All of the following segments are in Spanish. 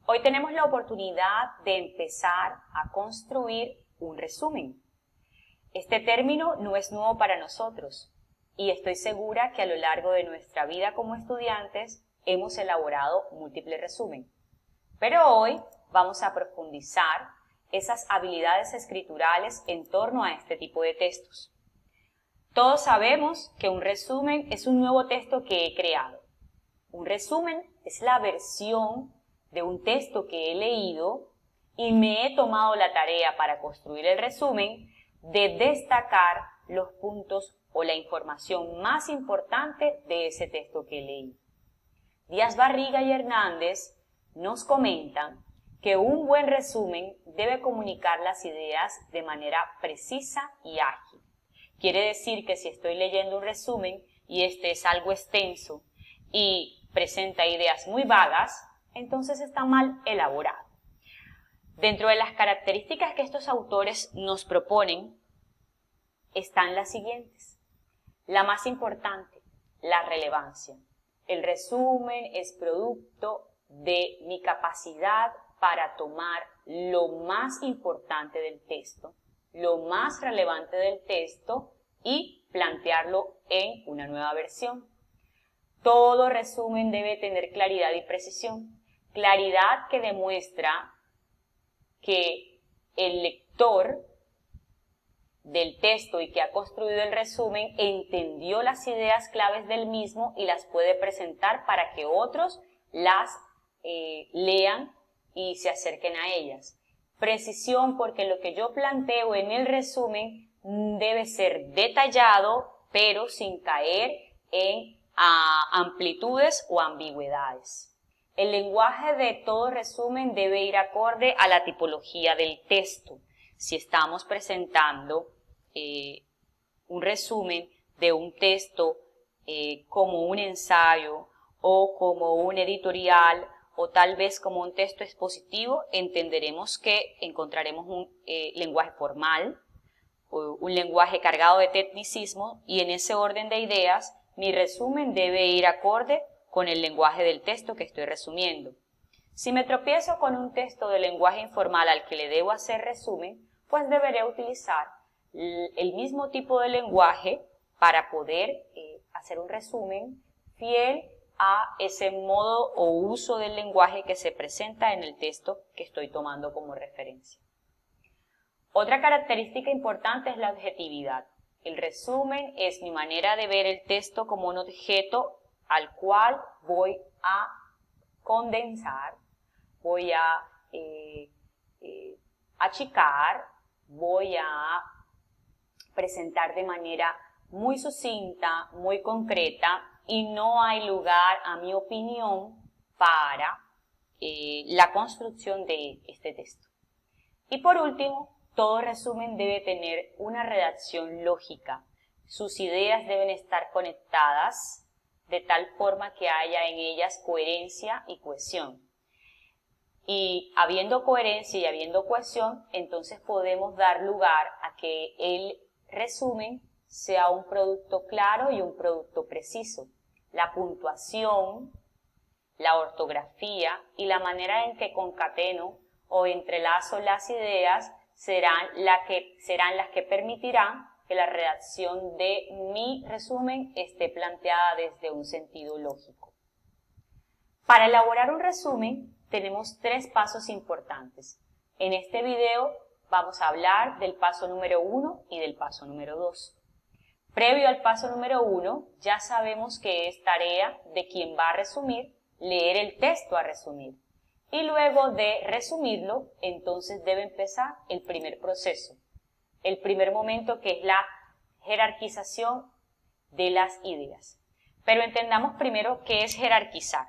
Hoy tenemos la oportunidad de empezar a construir un resumen. Este término no es nuevo para nosotros y estoy segura que a lo largo de nuestra vida como estudiantes hemos elaborado múltiples resúmenes. Pero hoy vamos a profundizar esas habilidades escriturales en torno a este tipo de textos. Todos sabemos que un resumen es un nuevo texto que he creado. Un resumen es la versión de un texto que he leído y me he tomado la tarea para construir el resumen de destacar los puntos o la información más importante de ese texto que leí. Díaz Barriga y Hernández nos comentan que un buen resumen debe comunicar las ideas de manera precisa y ágil. Quiere decir que si estoy leyendo un resumen y este es algo extenso y presenta ideas muy vagas, entonces está mal elaborado. Dentro de las características que estos autores nos proponen están las siguientes. La más importante, la relevancia. El resumen es producto de mi capacidad para tomar lo más importante del texto, lo más relevante del texto y plantearlo en una nueva versión. Todo resumen debe tener claridad y precisión. Claridad que demuestra que el lector del texto y que ha construido el resumen entendió las ideas claves del mismo y las puede presentar para que otros las lean y se acerquen a ellas. Precisión porque lo que yo planteo en el resumen debe ser detallado, pero sin caer en amplitudes o ambigüedades. El lenguaje de todo resumen debe ir acorde a la tipología del texto. Si estamos presentando un resumen de un texto como un ensayo o como un editorial o tal vez como un texto expositivo, entenderemos que encontraremos un lenguaje formal, un lenguaje cargado de tecnicismo y en ese orden de ideas mi resumen debe ir acorde con el lenguaje del texto que estoy resumiendo. Si me tropiezo con un texto de lenguaje informal al que le debo hacer resumen, pues deberé utilizar el mismo tipo de lenguaje para poder hacer un resumen fiel a ese modo o uso del lenguaje que se presenta en el texto que estoy tomando como referencia. Otra característica importante es la objetividad. El resumen es mi manera de ver el texto como un objeto al cual voy a condensar, voy a achicar, voy a presentar de manera muy sucinta, muy concreta y no hay lugar, a mi opinión, para la construcción de este texto. Y por último, todo resumen debe tener una redacción lógica. Sus ideas deben estar conectadas de tal forma que haya en ellas coherencia y cohesión. Y habiendo coherencia y habiendo cohesión, entonces podemos dar lugar a que el resumen sea un producto claro y un producto preciso. La puntuación, la ortografía y la manera en que concateno o entrelazo las ideas serán las que permitirán que la redacción de mi resumen esté planteada desde un sentido lógico. Para elaborar un resumen tenemos 3 pasos importantes. En este video vamos a hablar del paso número 1 y del paso número 2. Previo al paso número 1, ya sabemos que es tarea de quien va a resumir leer el texto a resumir. Y luego de resumirlo, entonces debe empezar el primer proceso. El primer momento que es la jerarquización de las ideas. Pero entendamos primero qué es jerarquizar.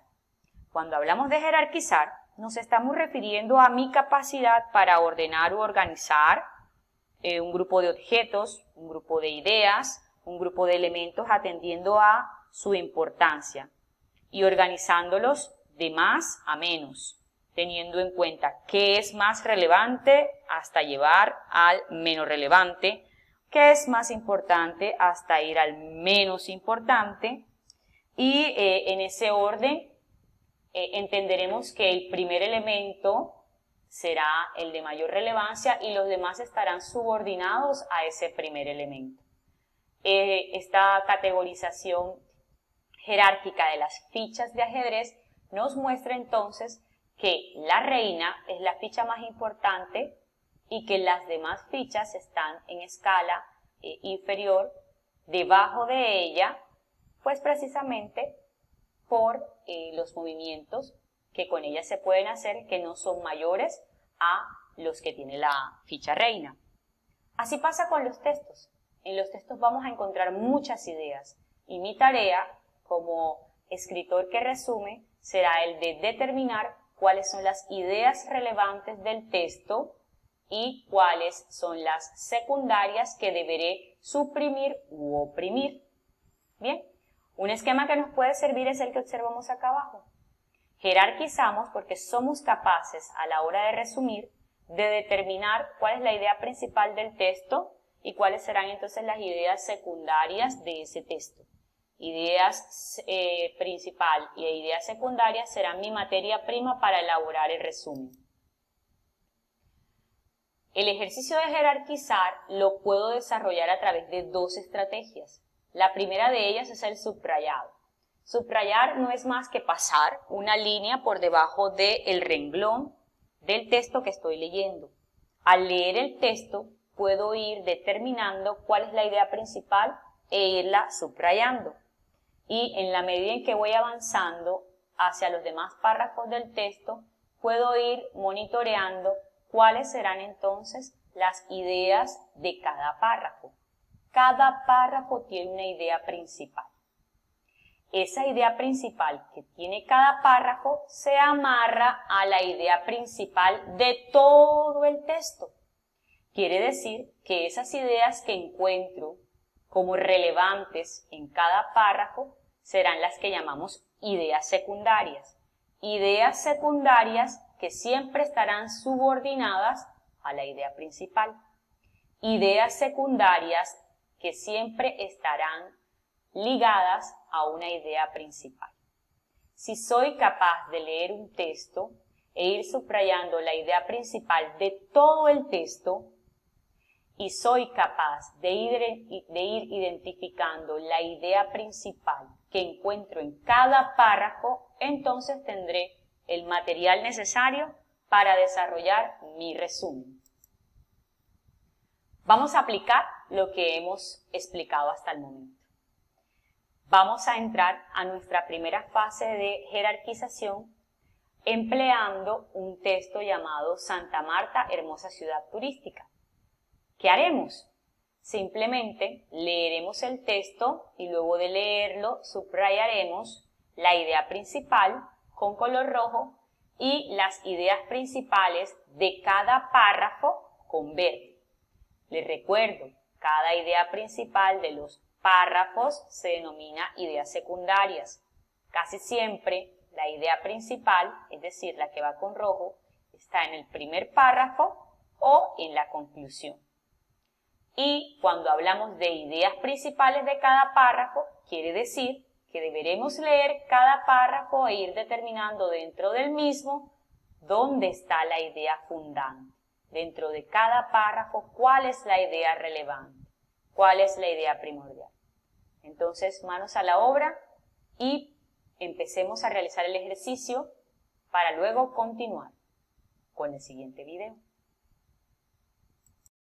Cuando hablamos de jerarquizar, nos estamos refiriendo a mi capacidad para ordenar u organizar un grupo de objetos, un grupo de ideas, un grupo de elementos atendiendo a su importancia y organizándolos de más a menos, teniendo en cuenta qué es más relevante hasta llevar al menos relevante, qué es más importante hasta ir al menos importante y en ese orden entenderemos que el primer elemento será el de mayor relevancia y los demás estarán subordinados a ese primer elemento. Esta categorización jerárquica de las fichas de ajedrez nos muestra entonces que la reina es la ficha más importante y que las demás fichas están en escala inferior debajo de ella, pues precisamente por los movimientos que con ella se pueden hacer, que no son mayores a los que tiene la ficha reina. Así pasa con los textos. En los textos vamos a encontrar muchas ideas y mi tarea como escritor que resume será el de determinar cuáles son las ideas relevantes del texto y cuáles son las secundarias que deberé suprimir u oprimir. Bien, un esquema que nos puede servir es el que observamos acá abajo. Jerarquizamos porque somos capaces a la hora de resumir de determinar cuál es la idea principal del texto y cuáles serán entonces las ideas secundarias de ese texto. Ideas principal y ideas secundarias serán mi materia prima para elaborar el resumen. El ejercicio de jerarquizar lo puedo desarrollar a través de dos estrategias. La primera de ellas es el subrayado. Subrayar no es más que pasar una línea por debajo del renglón del texto que estoy leyendo. Al leer el texto puedo ir determinando cuál es la idea principal e irla subrayando. Y en la medida en que voy avanzando hacia los demás párrafos del texto, puedo ir monitoreando cuáles serán entonces las ideas de cada párrafo. Cada párrafo tiene una idea principal. Esa idea principal que tiene cada párrafo se amarra a la idea principal de todo el texto. Quiere decir que esas ideas que encuentro como relevantes en cada párrafo serán las que llamamos ideas secundarias. Ideas secundarias que siempre estarán subordinadas a la idea principal. Ideas secundarias que siempre estarán ligadas a una idea principal. Si soy capaz de leer un texto e ir subrayando la idea principal de todo el texto, y soy capaz de ir identificando la idea principal que encuentro en cada párrafo, entonces tendré el material necesario para desarrollar mi resumen. Vamos a aplicar lo que hemos explicado hasta el momento. Vamos a entrar a nuestra primera fase de jerarquización empleando un texto llamado Santa Marta, hermosa ciudad turística. ¿Qué haremos? Simplemente leeremos el texto y luego de leerlo subrayaremos la idea principal con color rojo y las ideas principales de cada párrafo con verde. Les recuerdo, cada idea principal de los párrafos se denomina ideas secundarias. Casi siempre la idea principal, es decir, la que va con rojo, está en el primer párrafo o en la conclusión. Y cuando hablamos de ideas principales de cada párrafo, quiere decir que deberemos leer cada párrafo e ir determinando dentro del mismo dónde está la idea fundante. Dentro de cada párrafo, cuál es la idea relevante, cuál es la idea primordial. Entonces, manos a la obra y empecemos a realizar el ejercicio para luego continuar con el siguiente video.